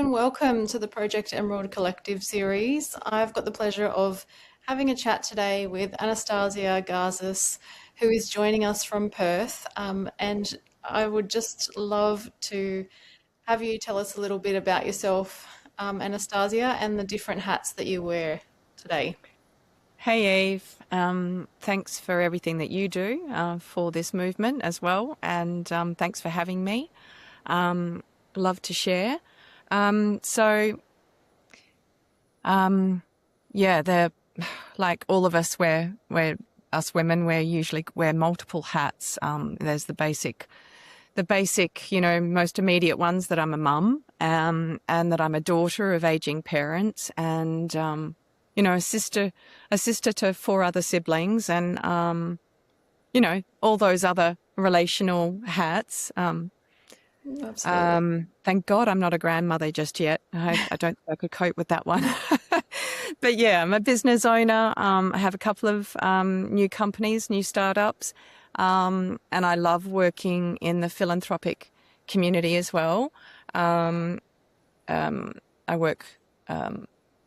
and welcome to the Project Emerald Collective series. I've got the pleasure of having a chat today with Anastasia Gazis, who is joining us from Perth. And I would just love to have you tell us a little bit about yourself, Anastasia, and the different hats that you wear today. Hey Eve, thanks for everything that you do for this movement as well, and thanks for having me. Um, Love to share. So, yeah, the like all of us, we're us women, we usually wear multiple hats. There's the basic, most immediate ones that I'm a mum, and that I'm a daughter of aging parents, and a sister to four other siblings, and all those other relational hats. Absolutely. Thank God I'm not a grandmother just yet. I don't think I could cope with that one. But yeah, I'm a business owner. I have a couple of new companies, new startups, and I love working in the philanthropic community as well. Um, I work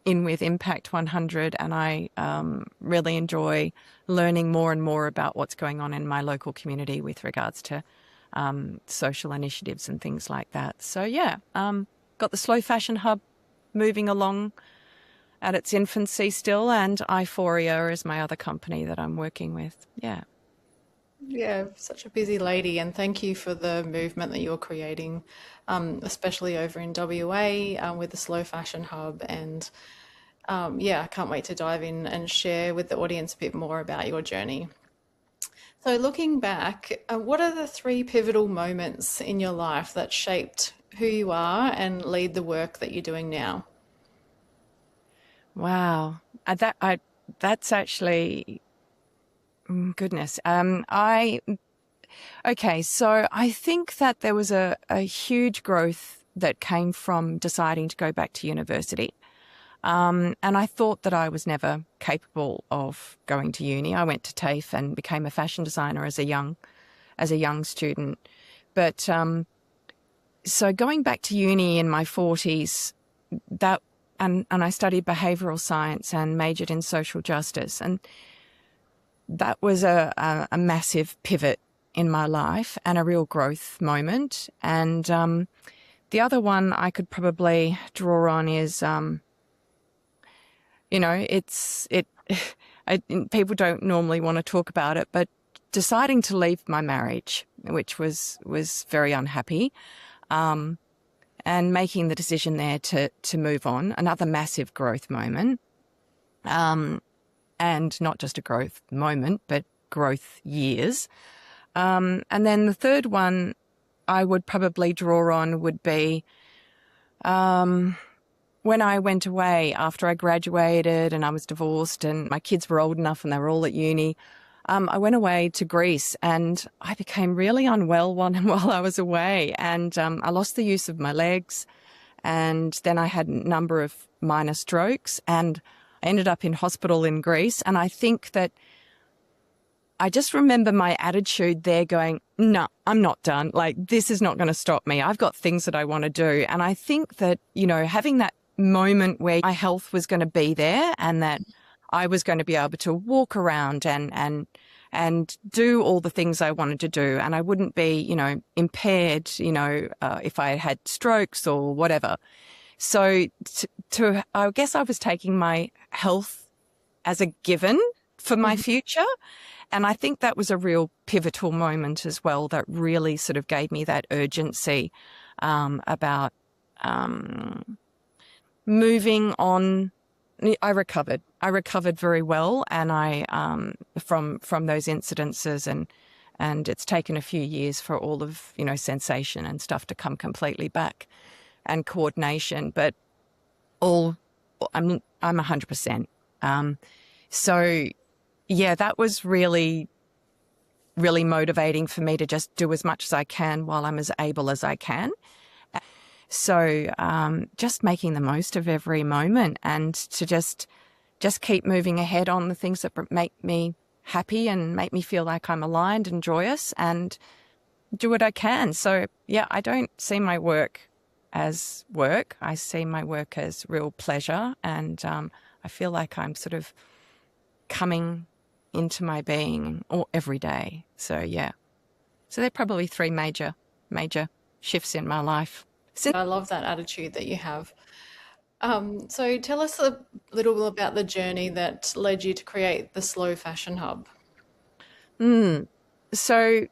in with Impact 100, and I really enjoy learning more and more about what's going on in my local community with regards to social initiatives and things like that. So yeah, got the Slow Fashion Hub moving along at its infancy still, and Euphoria is my other company that I'm working with. Yeah. Yeah, such a busy lady, and thank you for the movement that you're creating, especially over in WA with the Slow Fashion Hub. And yeah, I can't wait to dive in and share with the audience a bit more about your journey. So, looking back, what are the three pivotal moments in your life that shaped who you are and lead the work that you're doing now? Wow. That's actually goodness. Okay, so I think that there was a huge growth that came from deciding to go back to university. And I thought that I was never capable of going to uni. I went to TAFE and became a fashion designer as a young student. But so going back to uni in my 40s, that and I studied behavioral science and majored in social justice. And that was a massive pivot in my life and a real growth moment. And the other one I could probably draw on is, it's it. People don't normally want to talk about it, but deciding to leave my marriage, which was very unhappy, and making the decision there to move on, another massive growth moment. And not just a growth moment, but growth years. And then the third one I would probably draw on would be when I went away after I graduated and I was divorced and my kids were old enough and they were all at uni. I went away to Greece and I became really unwell while I was away, and I lost the use of my legs, and then I had a number of minor strokes, and I ended up in hospital in Greece. And I think that I just remember my attitude there going, no, I'm not done. Like, this is not going to stop me. I've got things that I want to do. And I think that, having that moment where my health was going to be there and that I was going to be able to walk around and do all the things I wanted to do. And I wouldn't be, impaired, if I had strokes or whatever. So I guess I was taking my health as a given for my future. And I think that was a real pivotal moment as well that really sort of gave me that urgency about moving on. I recovered. I recovered very well, and I from those incidences, and it's taken a few years for all of sensation and stuff to come completely back, and coordination, but all I'm 100%. So yeah, that was really, really motivating for me to just do as much as I can while I'm as able as I can. So just making the most of every moment and to just keep moving ahead on the things that make me happy and make me feel like I'm aligned and joyous, and do what I can. So yeah, I don't see my work as work. I see my work as real pleasure, and I feel like I'm sort of coming into my being or every day. So yeah. So they're probably three major shifts in my life. I love that attitude that you have. So tell us a little bit about the journey that led you to create the Slow Fashion Hub. So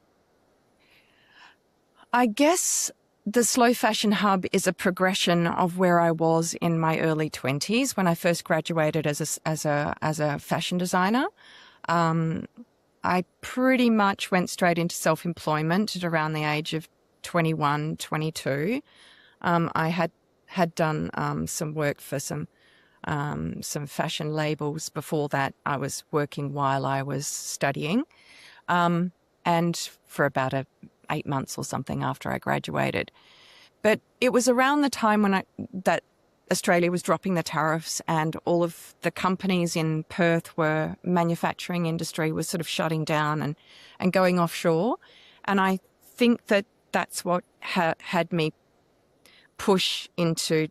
I guess the Slow Fashion Hub is a progression of where I was in my early 20s when I first graduated as a fashion designer. I pretty much went straight into self-employment at around the age of 21, 22. I had done some work for some fashion labels before that. I was working while I was studying, and for about 8 months or something after I graduated. But it was around the time that Australia was dropping the tariffs and all of the companies in Perth manufacturing industry was sort of shutting down and going offshore. And I think that's what had me push into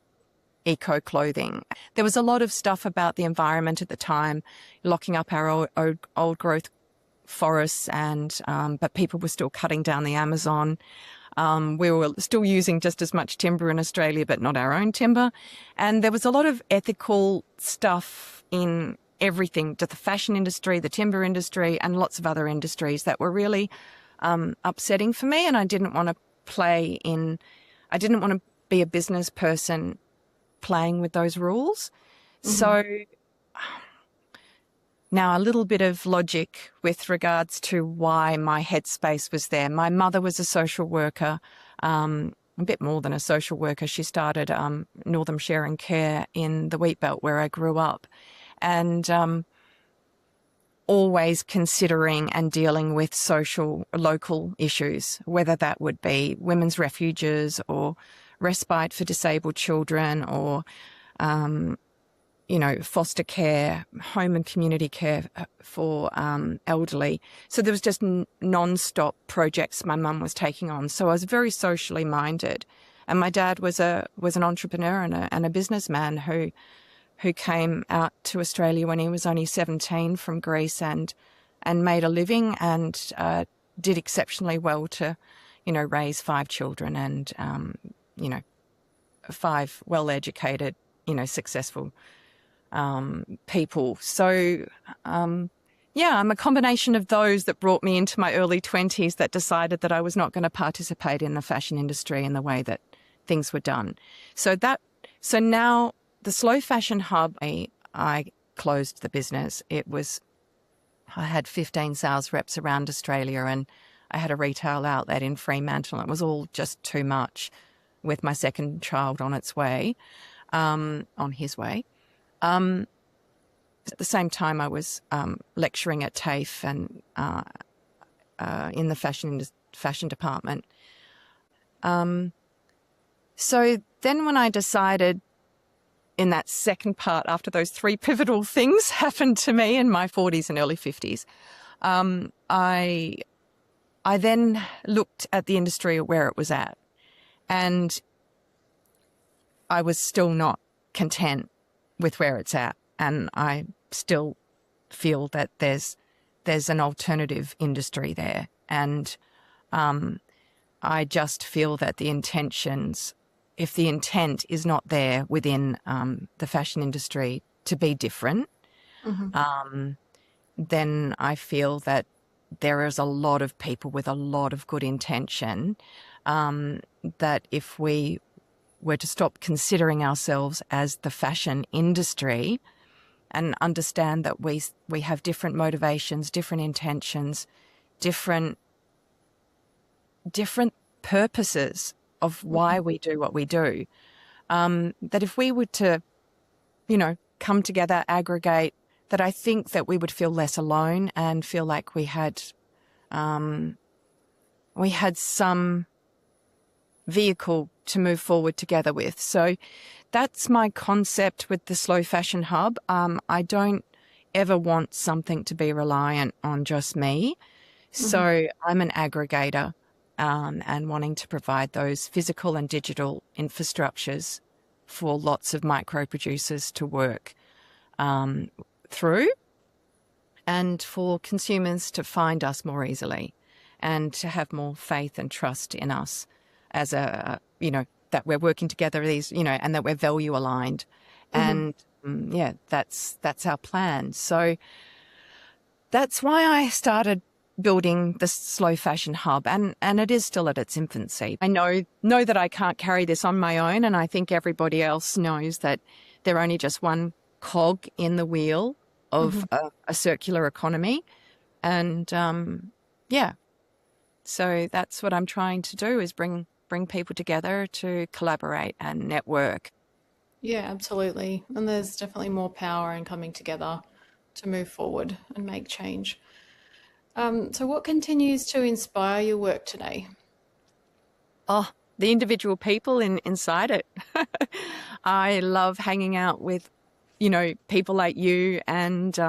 eco-clothing. There was a lot of stuff about the environment at the time, locking up our old growth forests, but people were still cutting down the Amazon. We were still using just as much timber in Australia, but not our own timber. And there was a lot of ethical stuff in everything, to the fashion industry, the timber industry, and lots of other industries that were really upsetting for me. And I didn't want to be a business person playing with those rules. Mm-hmm. So now, a little bit of logic with regards to why my headspace was there. My mother was a social worker, a bit more than a social worker. She started Northern Share and Care in the Wheatbelt where I grew up, and always considering and dealing with local issues, whether that would be women's refuges or respite for disabled children or foster care, home and community care for elderly. So there was just non-stop projects my mum was taking on. So I was very socially minded. And my dad was an entrepreneur and a businessman who came out to Australia when he was only 17 from Greece and made a living and did exceptionally well to, raise 5 children and, 5 well-educated, successful people. So, I'm a combination of those that brought me into my early 20s that decided that I was not going to participate in the fashion industry in the way that things were done. So now the Slow Fashion Hub, I closed the business. I had 15 sales reps around Australia and I had a retail outlet in Fremantle. It was all just too much with my second child on its way, on his way. At the same time, I was lecturing at TAFE and in the fashion department. So then when I decided in that second part, after those 3 pivotal things happened to me in my 40s and early 50s, I then looked at the industry where it was at, and I was still not content with where it's at, and I still feel that there's an alternative industry there, and I just feel that if the intent is not there within the fashion industry to be different, mm-hmm. Then I feel that there is a lot of people with a lot of good intention that if we were to stop considering ourselves as the fashion industry and understand that we have different motivations, different intentions, different purposes of why we do what we do, that if we were to, come together, aggregate, that I think that we would feel less alone and feel like we had some vehicle to move forward together with. So that's my concept with the Slow Fashion Hub. I don't ever want something to be reliant on just me. Mm-hmm. So I'm an aggregator, and wanting to provide those physical and digital infrastructures for lots of micro producers to work through, and for consumers to find us more easily and to have more faith and trust in us as that we're working together, and that we're value aligned. Hmm. And yeah, that's our plan. So that's why I started building the Slow Fashion Hub, and it is still at its infancy. I know that I can't carry this on my own, and I think everybody else knows that they're only just one cog in the wheel Hmm. of a circular economy. And yeah, so that's what I'm trying to do, is bring people together to collaborate and network. Yeah, absolutely. And there's definitely more power in coming together to move forward and make change. So, what continues to inspire your work today? Oh, the individual people inside it. I love hanging out with, people like you, and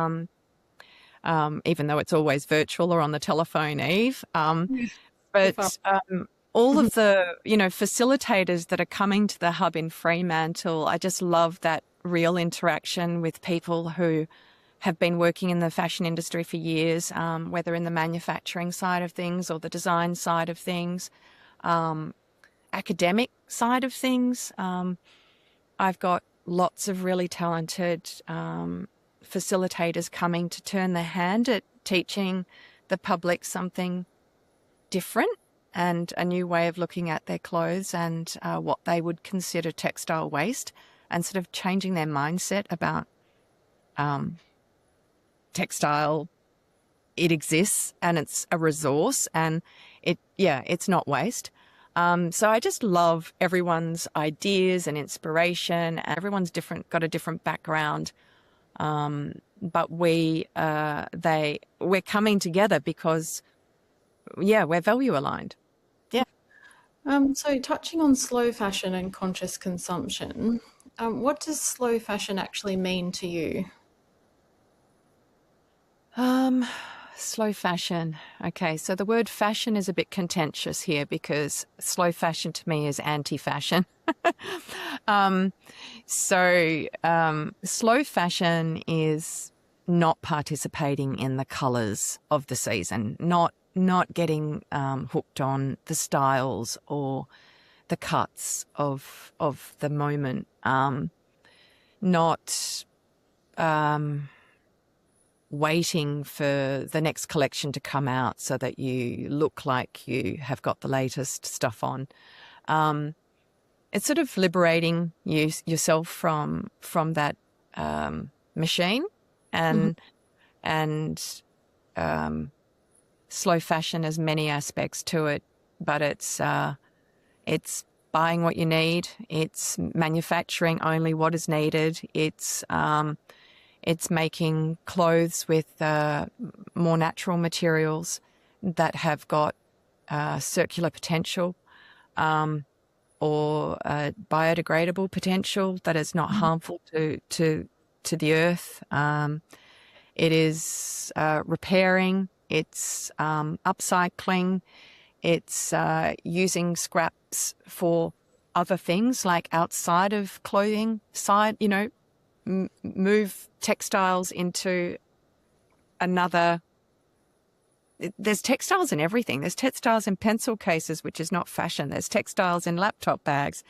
even though it's always virtual or on the telephone, Eve. Yeah. If I, But all Mhm. of the, facilitators that are coming to the hub in Fremantle, I just love that real interaction with people who have been working in the fashion industry for years, whether in the manufacturing side of things or the design side of things, academic side of things. I've got lots of really talented facilitators coming to turn their hand at teaching the public something different and a new way of looking at their clothes, and what they would consider textile waste, and sort of changing their mindset about textile. It exists and it's a resource, and it's not waste. So I just love everyone's ideas and inspiration. Everyone's different, got a different background. But we're coming together because, we're value aligned. Yeah. so touching on slow fashion and conscious consumption, what does slow fashion actually mean to you? Um, Slow fashion. Okay, so the word fashion is a bit contentious here because slow fashion to me is anti-fashion. um, Slow fashion is not participating in the colours of the season, not getting hooked on the styles or the cuts of the moment, not waiting for the next collection to come out so that you look like you have got the latest stuff on. It's sort of liberating yourself from that machine, Hmm. and and slow fashion has many aspects to it, but it's buying what you need. It's manufacturing only what is needed. It's making clothes with more natural materials that have got circular potential, or biodegradable potential that is not harmful to the earth. It is repairing. It's upcycling. It's using scraps for other things, like outside of clothing side, move textiles into another. There's textiles in everything. There's textiles in pencil cases, which is not fashion. There's textiles in laptop bags,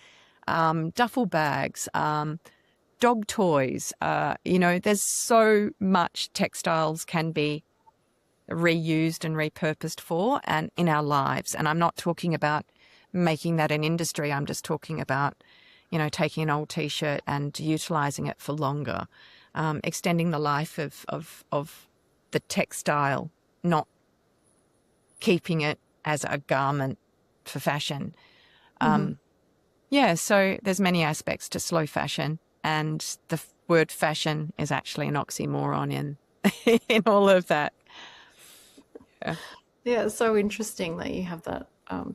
duffel bags, dog toys. There's so much textiles can be reused and repurposed for and in our lives. And I'm not talking about making that an industry. I'm just talking about, taking an old T-shirt and utilizing it for longer, extending the life of the textile, not keeping it as a garment for fashion. Hmm. So there's many aspects to slow fashion, and the word fashion is actually an oxymoron in in all of that. Yeah. Yeah, it's so interesting that you have that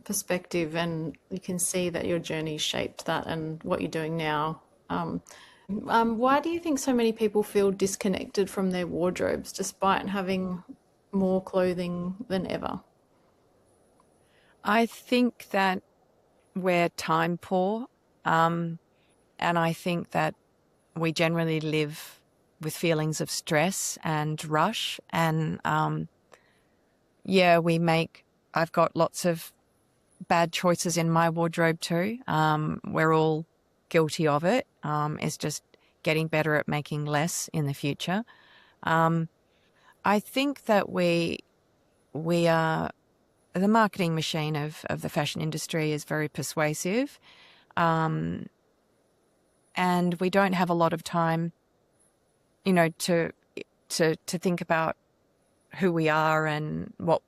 perspective and you can see that your journey shaped that and what you're doing now. Why do you think so many people feel disconnected from their wardrobes despite having more clothing than ever? I think that we're time poor, and I think that we generally live with feelings of stress and rush. And yeah, I've got lots of bad choices in my wardrobe too. We're all guilty of it. It's just getting better at making less in the future. Um, I think that we are the marketing machine of the fashion industry is very persuasive, um, and we don't have a lot of time, to think about who we are and what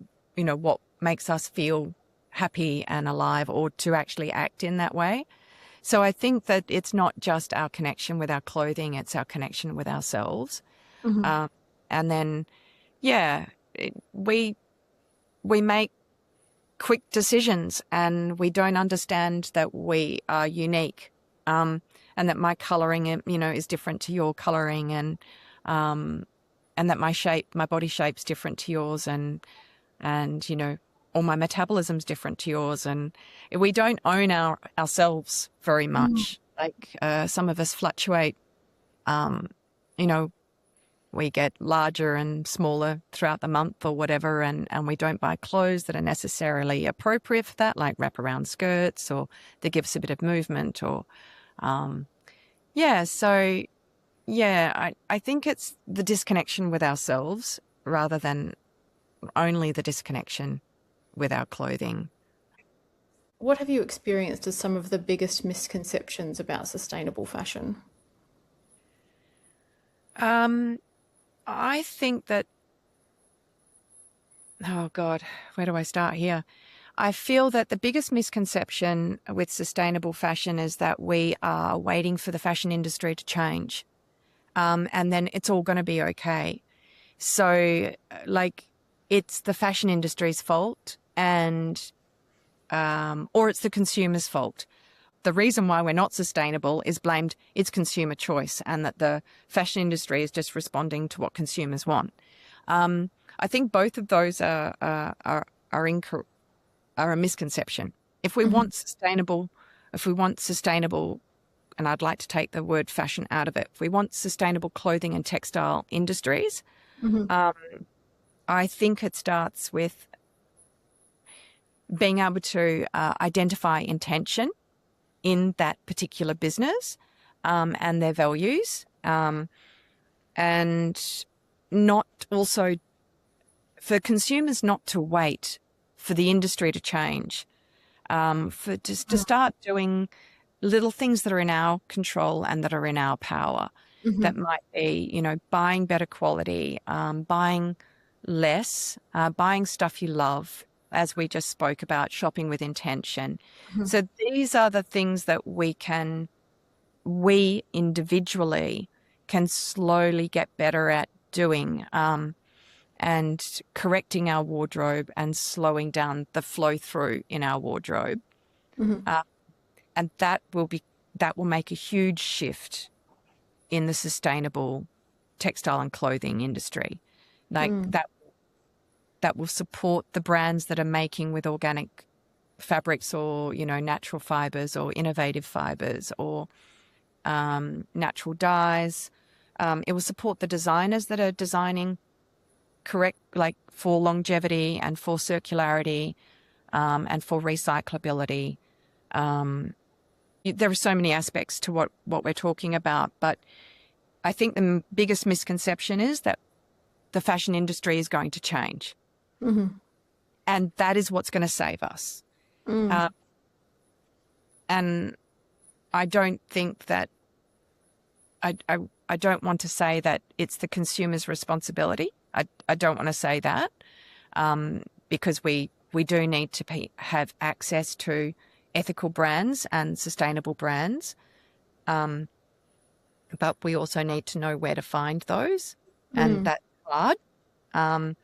makes us feel happy and alive, or to actually act in that way. So I think that it's not just our connection with our clothing; it's our connection with ourselves. Hmm. Um, and then, yeah, we make quick decisions, and we don't understand that we are unique, and that my coloring, is different to your coloring, um, and that my body shape's different to yours, and or my metabolism's different to yours, and we don't own ourselves very much. Like some of us fluctuate. Um, you know, we get larger and smaller throughout the month or whatever, and we don't buy clothes that are necessarily appropriate for that, like wraparound skirts or that give us a bit of movement or, um, yeah. So, yeah, I think it's the disconnection with ourselves rather than only the disconnection with our clothing. What have you experienced as some of the biggest misconceptions about sustainable fashion? Um, I think that, oh God, where do I start here? I feel that the biggest misconception with sustainable fashion is that we are waiting for the fashion industry to change, and then it's all going to be okay. So, like, it's the fashion industry's fault, and or it's the consumer's fault. The reason why we're not sustainable is blamed it's consumer choice, and that the fashion industry is just responding to what consumers want. I think both of those are incorrect, are a misconception. If we Hmm. want sustainable, if we want sustainable, and I'd like to take the word fashion out of it, if we want sustainable clothing and textile industries, Hmm. um, I think it starts with being able to identify intention in that particular business, and their values, and not also for consumers not to wait for the industry to change, for just to start doing little things that are in our control and that are in our power. Hmm. That might be, buying better quality, buying less, buying stuff you love, as we just spoke about, shopping with intention. Hmm. So these are the things that we individually can slowly get better at doing, and correcting our wardrobe and slowing down the flow through in our wardrobe. Hmm. Uh, and that will make a huge shift in the sustainable textile and clothing industry. Like that will support the brands that are making with organic fabrics, or natural fibers or innovative fibers, or natural dyes. It will support the designers that are designing correct, like for longevity and for circularity, and for recyclability. There are so many aspects to what we're talking about, but I think the biggest misconception is that the fashion industry is going to change, Hmm. and that is what's going to save us. Mm. Uh, and I don't think that I don't want to say that it's the consumer's responsibility. I don't want to say that, because we do need to have access to ethical brands and sustainable brands, but we also need to know where to find those, and Mm. that's hard. Um,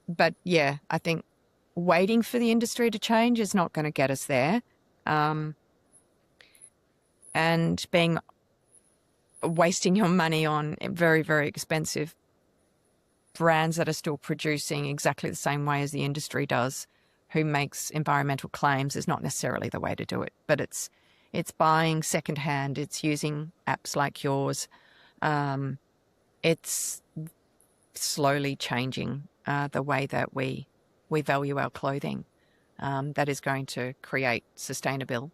but yeah, I think waiting for the industry to change is not going to get us there. Um, and being wasting your money on very, very expensive brands that are still producing exactly the same way as the industry does, who makes environmental claims is not necessarily the way to do it. But it's buying secondhand. It's using apps like yours. It's slowly changing the way that we value our clothing. That is going to create sustainable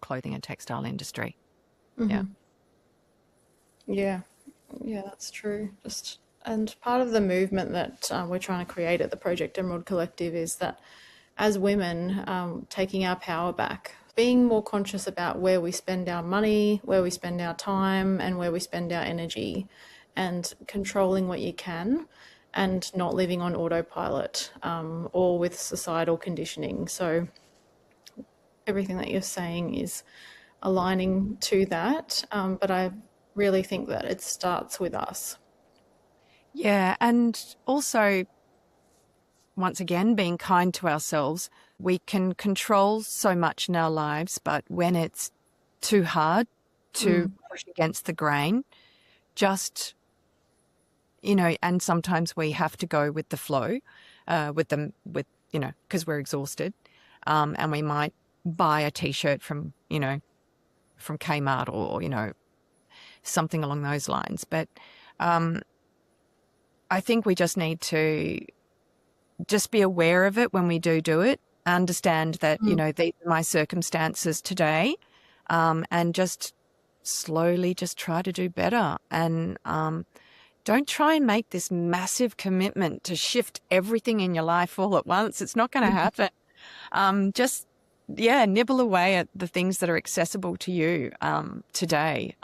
clothing and textile industry. Yeah. Yeah, yeah, that's true. And part of the movement that we're trying to create at the Project Emerald Collective is that as women, taking our power back, being more conscious about where we spend our money, where we spend our time, and where we spend our energy, and controlling what you can, and not living on autopilot or with societal conditioning. So everything that you're saying is aligning to that, but I really think that it starts with us. Yeah. And also, once again, being kind to ourselves. We can control so much in our lives, but when it's too hard to push against the grain, just, and sometimes we have to go with the flow, because we're exhausted. And we might buy a t-shirt from Kmart or, something along those lines. But I think we just need to just be aware of it when we do it, understand that, these are my circumstances today, and just slowly just try to do better. And don't try and make this massive commitment to shift everything in your life all at once. It's not going to happen. Nibble away at the things that are accessible to you today.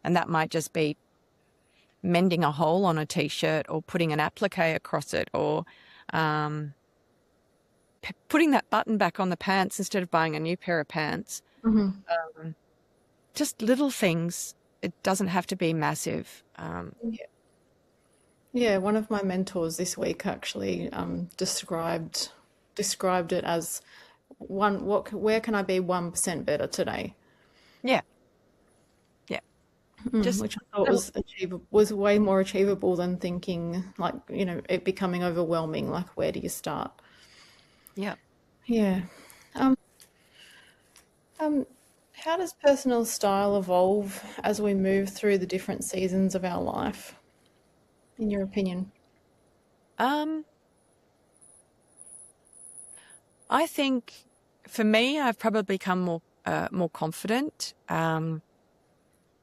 And that might just be mending a hole on a t-shirt or putting an applique across it, or putting that button back on the pants instead of buying a new pair of pants. Just little things. It doesn't have to be massive. Yeah, one of my mentors this week actually described it as where can I be 1% better today? Yeah. Yeah. Just Which I thought was achievable, was way more achievable than thinking like, it becoming overwhelming, like where do you start? yeah. Yeah. How does personal style evolve as we move through the different seasons of our life, in your opinion? I think for me, I've probably become more confident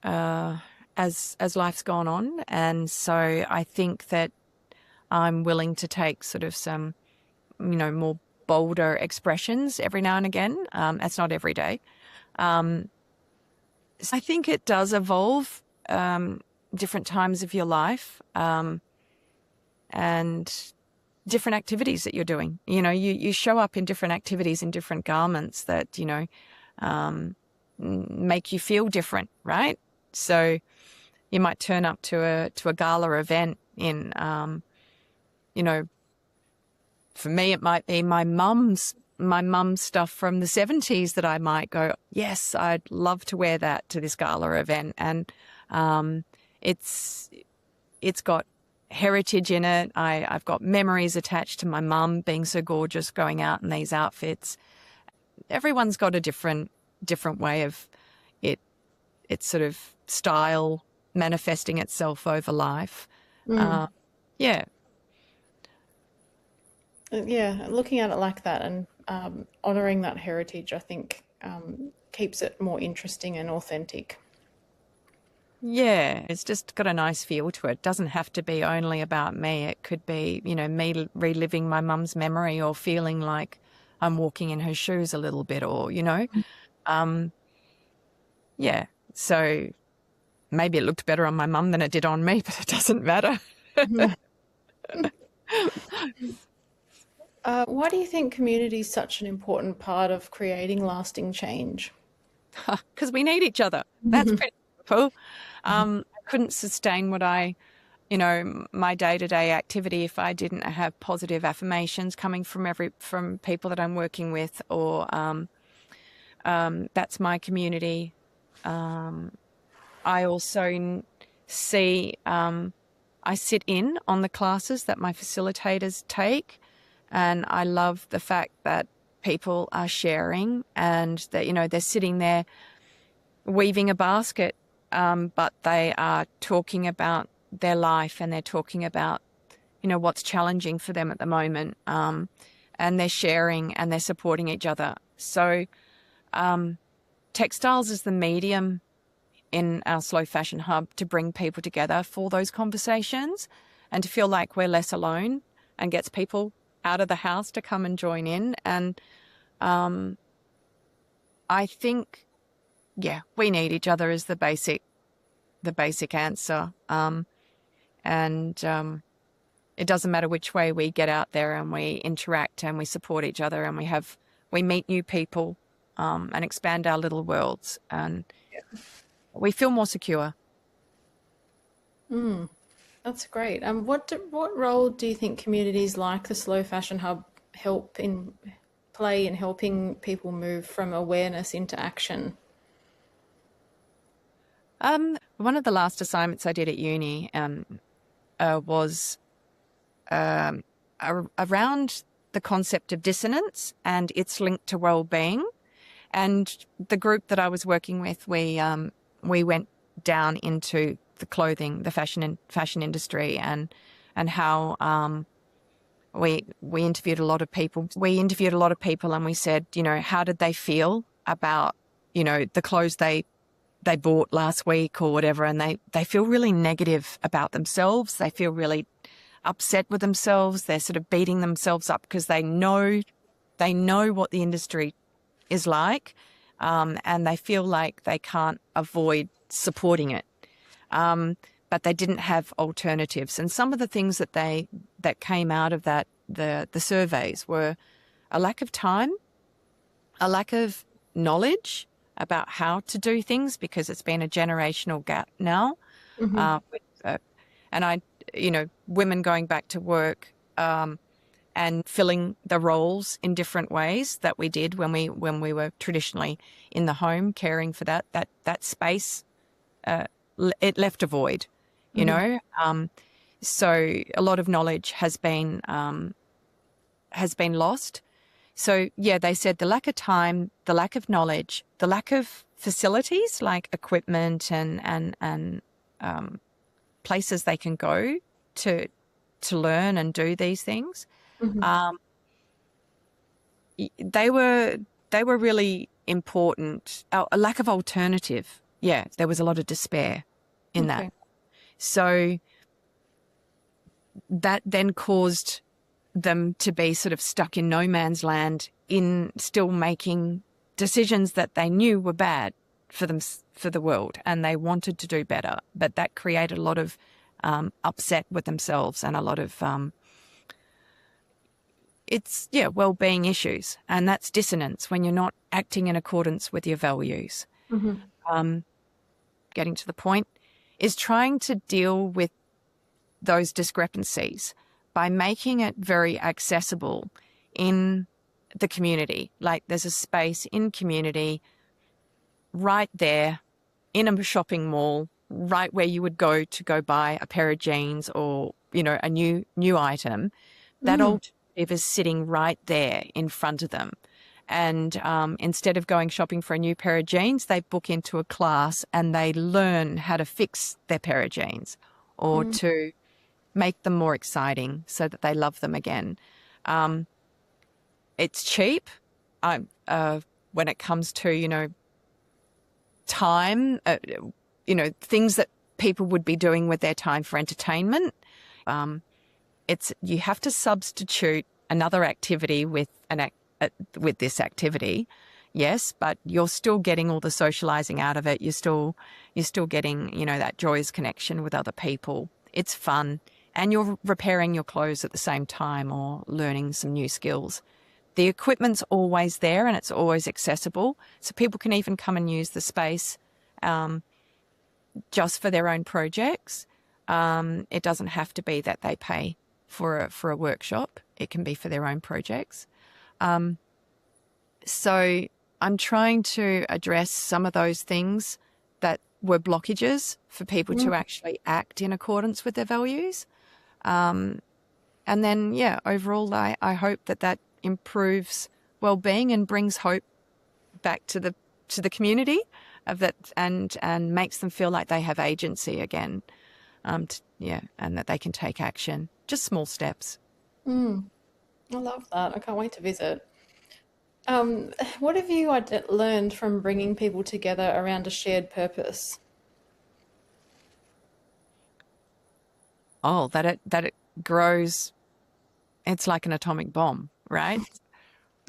as life's gone on, and so I think that I'm willing to take sort of some, more bolder expressions every now and again. That's not every day. So I think it does evolve different times of your life, and different activities that you're doing. You show up in different activities in different garments that, make you feel different, right? So you might turn up to a gala event in, for me, it might be my mum's stuff from the 70s that I might go, yes, I'd love to wear that to this gala event. And it's got heritage in it. I've got memories attached to my mum being so gorgeous going out in these outfits. Everyone's got a different way of its sort of style manifesting itself over life. Yeah. Yeah, looking at it like that and honouring that heritage, I think keeps it more interesting and authentic. Yeah, it's just got a nice feel to it. It doesn't have to be only about me. It could be, me reliving my mum's memory or feeling like I'm walking in her shoes a little bit, or, yeah. So maybe it looked better on my mum than it did on me, but it doesn't matter. Why do you think community is such an important part of creating lasting change? Because we need each other. That's pretty simple. I couldn't sustain my day-to-day activity if I didn't have positive affirmations coming from people that I'm working with, or that's my community. I also see, I sit in on the classes that my facilitators take, And I love the fact that people are sharing and that, they're sitting there weaving a basket, but they are talking about their life and they're talking about, what's challenging for them at the moment. And they're sharing and they're supporting each other. So textiles is the medium in our slow fashion hub to bring people together for those conversations and to feel like we're less alone, and gets people out of the house to come and join in. And I think, yeah, we need each other is the basic answer. And it doesn't matter which way we get out there and we interact and we support each other and we meet new people, and expand our little worlds, and we feel more secure. That's great. What role do you think communities like the Slow Fashion Hub play in helping people move from awareness into action? One of the last assignments I did at uni was around the concept of dissonance and its link to well-being. And the group that I was working with, we went down into the clothing, the fashion industry, and how we interviewed a lot of people. We interviewed a lot of people, and we said, how did they feel about the clothes they bought last week or whatever, and they feel really negative about themselves. They feel really upset with themselves. They're sort of beating themselves up because they know what the industry is like, and they feel like they can't avoid supporting it. But they didn't have alternatives. And some of the things that came out of that, the surveys, were a lack of time, a lack of knowledge about how to do things, because it's been a generational gap now. And women going back to work, and filling the roles in different ways that we did when we were traditionally in the home caring for that space. It left a void, so a lot of knowledge has been lost. So yeah, they said the lack of time, the lack of knowledge, the lack of facilities like equipment and places they can go to learn and do these things. They were really important. A lack of alternative. Yeah, there was a lot of despair in that. So that then caused them to be sort of stuck in no man's land, in still making decisions that they knew were bad for the world, and they wanted to do better. But that created a lot of upset with themselves and a lot of well-being issues, and that's dissonance when you're not acting in accordance with your values. Getting to the point is trying to deal with those discrepancies by making it very accessible in the community. Like there's a space in community right there in a shopping mall, right where you would go to go buy a pair of jeans or, a new item. That alternative is sitting right there in front of them. And instead of going shopping for a new pair of jeans, they book into a class and they learn how to fix their pair of jeans, or to make them more exciting so that they love them again. It's cheap when it comes to, time, things that people would be doing with their time for entertainment. You have to substitute another activity with this activity, yes, but you're still getting all the socializing out of it. You're still getting, that joyous connection with other people. It's fun, and you're repairing your clothes at the same time or learning some new skills. The equipment's always there and it's always accessible, so people can even come and use the space just for their own projects. It doesn't have to be that they pay for a workshop. It can be for their own projects. So I'm trying to address some of those things that were blockages for people to actually act in accordance with their values. And And then, yeah, overall, I hope that that improves well-being and brings hope back to the community of that, and makes them feel like they have agency again. Yeah, and that they can take action. Just small steps. Mm, I love that. I can't wait to visit. What have you learned from bringing people together around a shared purpose? Oh, that it grows. It's like an atomic bomb, right?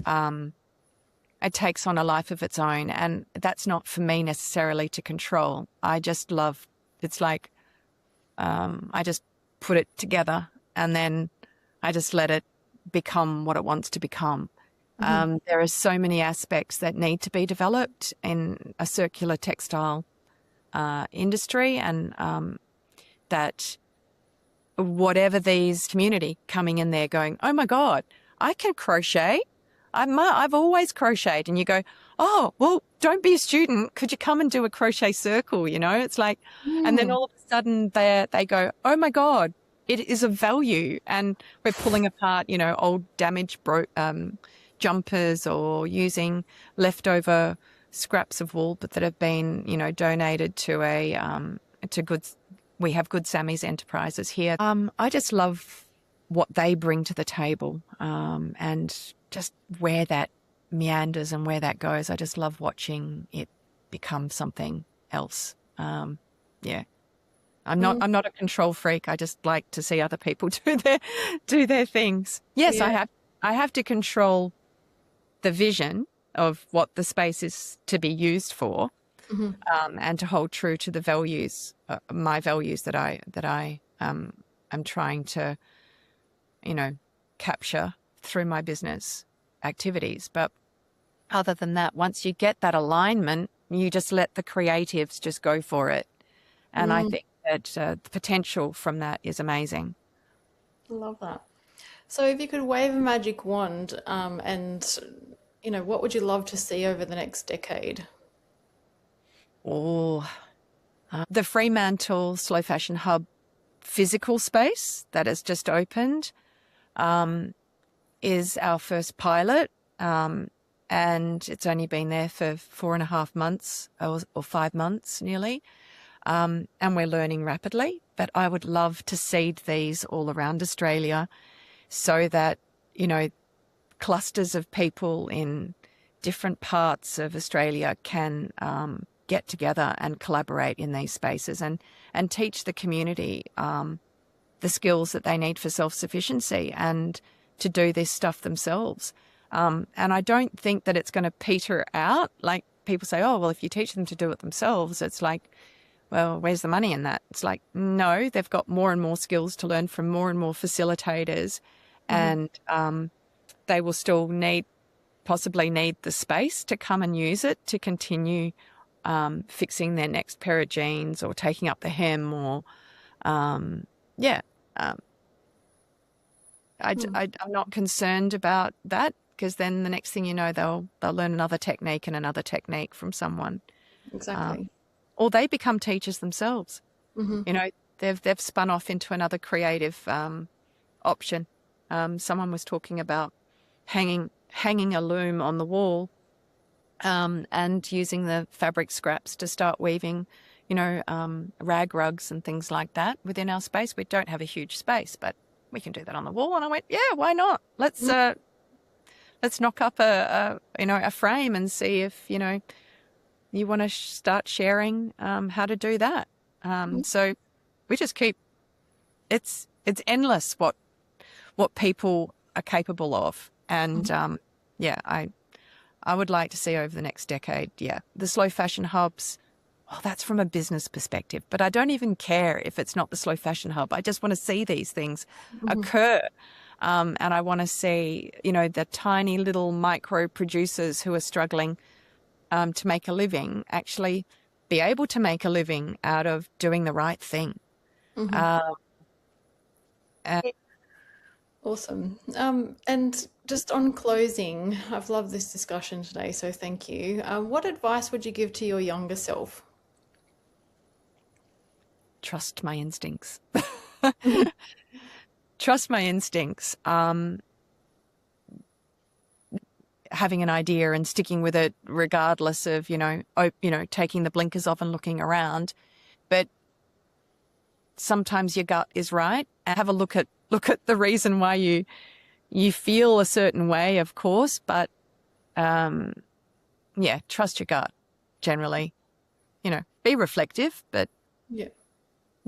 Um, it takes on a life of its own, and that's not for me necessarily to control. I just love. It's like I just put it together, and then I just let it become what it wants to become. Hmm. There are so many aspects that need to be developed in a circular textile industry, and that whatever these community coming in there going, oh my God, I can crochet. I've always crocheted. And you go, oh, well, don't be a student. Could you come and do a crochet circle? You know, it's like, and then Mm, all of a sudden they go, oh my God, it is of value. And we're pulling apart, old damaged jumpers, or using leftover scraps of wool, but that have been, donated to to good. We have Good Sammy's Enterprises here. I just love what they bring to the table, and just where that meanders and where that goes. I just love watching it become something else. Yeah, mm, I'm not a control freak. I just like to see other people do their things. Yes, yeah. I have to control the vision of what the space is to be used for, Hmm. and to hold true to the values, my values that I am trying to, you know, capture through my business activities. But other than that, once you get that alignment, you just let the creatives just go for it. And I Mm, think that the potential from that is amazing. I love that. So, if you could wave a magic wand, and what would you love to see over the next decade? Oh, the Fremantle Slow Fashion Hub physical space that has just opened is our first pilot. And it's only been there for 4.5 months, or 5 months nearly. And we're learning rapidly. But I would love to seed these all around Australia, so that, you know, clusters of people in different parts of Australia can get together and collaborate in these spaces, and teach the community the skills that they need for self-sufficiency and to do this stuff themselves. And I don't think that it's going to peter out. Like, people say, oh, well, if you teach them to do it themselves, it's like, well, where's the money in that? It's like, no, they've got more and more skills to learn from more and more facilitators. Hmm. And they will still possibly need the space to come and use it to continue fixing their next pair of jeans, or taking up the hem, or, yeah. Um, I'm not concerned about that, because then the next thing you know, they'll learn another technique and another technique from someone, Exactly. or they become teachers themselves. Hmm. You know, they've spun off into another creative option. Someone was talking about hanging a loom on the wall, and using the fabric scraps to start weaving, rag rugs and things like that within our space. We don't have a huge space, but we can do that on the wall. And I went, yeah, why not? Let's knock up a frame and see if, you want to start sharing how to do that. So we just keep, it's endless what people are capable of. And yeah, I would like to see over the next decade, yeah, the slow fashion hubs. Well, that's from a business perspective, but I don't even care if it's not the slow fashion hub. I just want to see these things Hmm. occur. And I want to see, the tiny little micro producers who are struggling to make a living actually be able to make a living out of doing the right thing. Hmm. Um, and Awesome. And just on closing, I've loved this discussion today, so thank you. What advice would you give to your younger self? trust my instincts. trust my instincts. Having an idea and sticking with it, regardless of taking the blinkers off and looking around. But sometimes your gut is right. And have a look at the reason why you feel a certain way, of course, but yeah, trust your gut generally. Be reflective, but Yeah.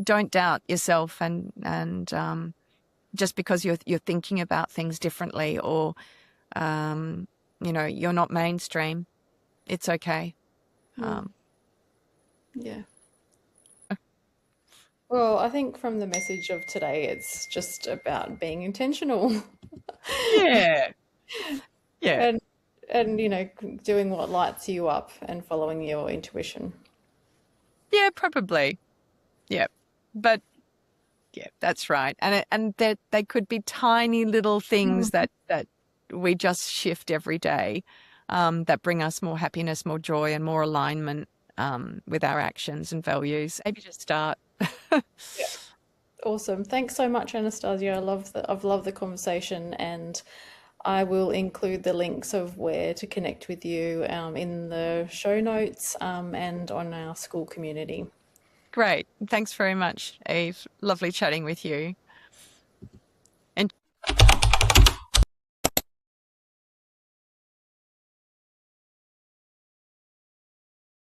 don't doubt yourself and just because you're thinking about things differently or you're not mainstream, it's okay. Mm. Yeah. Well, I think from the message of today, it's just about being intentional Yeah, yeah, and doing what lights you up and following your intuition. yeah, probably. Yeah, but yeah, that's right. And that they could be tiny little things that we just shift every day, that bring us more happiness, more joy, and more alignment with our actions and values. Maybe just start. Yeah. Awesome. Thanks so much, Anastasia. I've loved the conversation, and I will include the links of where to connect with you in the show notes and on our school community. Great. Thanks very much, Eve. Lovely chatting with you.